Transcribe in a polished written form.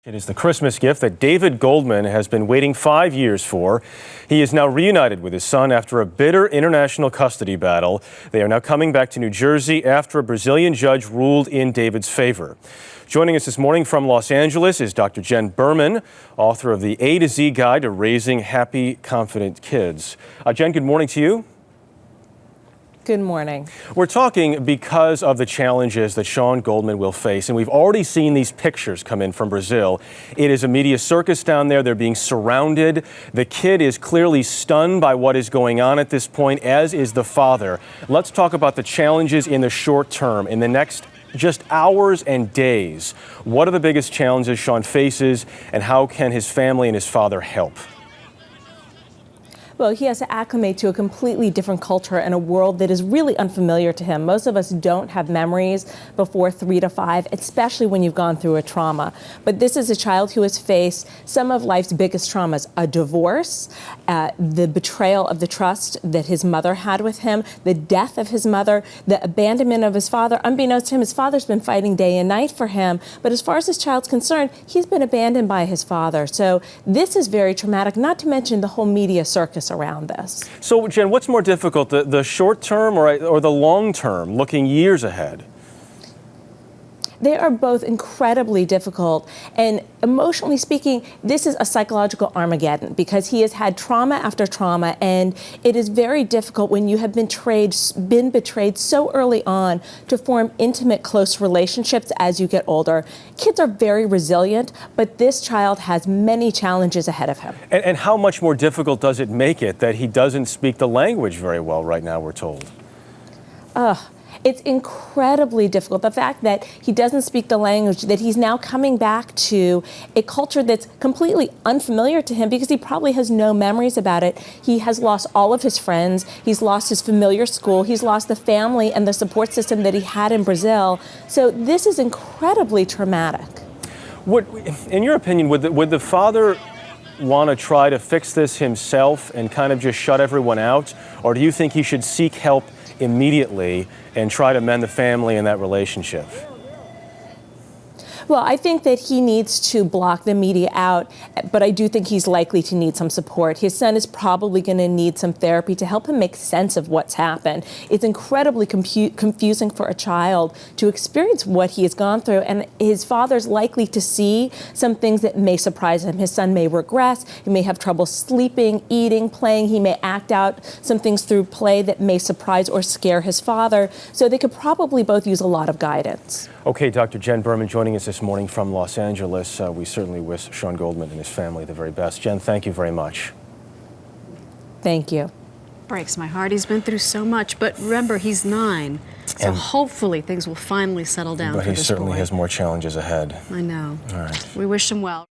It is the Christmas gift that David Goldman has been waiting 5 years for. He is now reunited with his son after a bitter international custody battle. They are now coming back to New Jersey after a Brazilian judge ruled in David's favor. Joining us this morning from Los Angeles is Dr. Jenn Berman, author of the A to Z Guide to Raising Happy, Confident Kids. Jenn, good morning to you. Good morning. We're talking because of the challenges that Sean Goldman will face, and we've already seen these pictures come in from Brazil. It is a media circus down there. They're being surrounded. The kid is clearly stunned by what is going on at this point, as is the father. Let's talk about the challenges in the short term, in the next just hours and days. What are the biggest challenges Sean faces, and how can his family and his father help? Well, he has to acclimate to a completely different culture and a world that is really unfamiliar to him. Most of us don't have memories before 3 to 5, especially when you've gone through a trauma. But this is a child who has faced some of life's biggest traumas: a divorce, the betrayal of the trust that his mother had with him, the death of his mother, the abandonment of his father. Unbeknownst to him, his father's been fighting day and night for him. But as far as this child's concerned, he's been abandoned by his father. So this is very traumatic, not to mention the whole media circus around this. So, Jenn, what's more difficult, the short term or the long term, looking years ahead? They are both incredibly difficult, and emotionally speaking, this is a psychological Armageddon because he has had trauma after trauma, and it is very difficult when you have been betrayed so early on to form intimate, close relationships as you get older. Kids are very resilient, but this child has many challenges ahead of him. And how much more difficult does it make it that he doesn't speak the language very well right now, we're told? It's incredibly difficult. The fact that he doesn't speak the language, that he's now coming back to a culture that's completely unfamiliar to him because he probably has no memories about it. He has lost all of his friends. He's lost his familiar school. He's lost the family and the support system that he had in Brazil. So this is incredibly traumatic. In your opinion, would the father want to try to fix this himself and kind of just shut everyone out? Or do you think he should seek help immediately and try to mend the family and that relationship? Well, I think that he needs to block the media out, but I do think he's likely to need some support. His son is probably going to need some therapy to help him make sense of what's happened. It's incredibly confusing for a child to experience what he has gone through, and his father's likely to see some things that may surprise him. His son may regress. He may have trouble sleeping, eating, playing. He may act out some things through play that may surprise or scare his father. So they could probably both use a lot of guidance. Okay, Dr. Jenn Berman joining us this morning from Los Angeles. We certainly wish Sean Goldman and his family the very best. Jenn, thank you very much. Thank you. Breaks my heart. He's been through so much, but remember, he's 9. So hopefully things will finally settle down for this boy. But he certainly has more challenges ahead. I know. All right. We wish him well.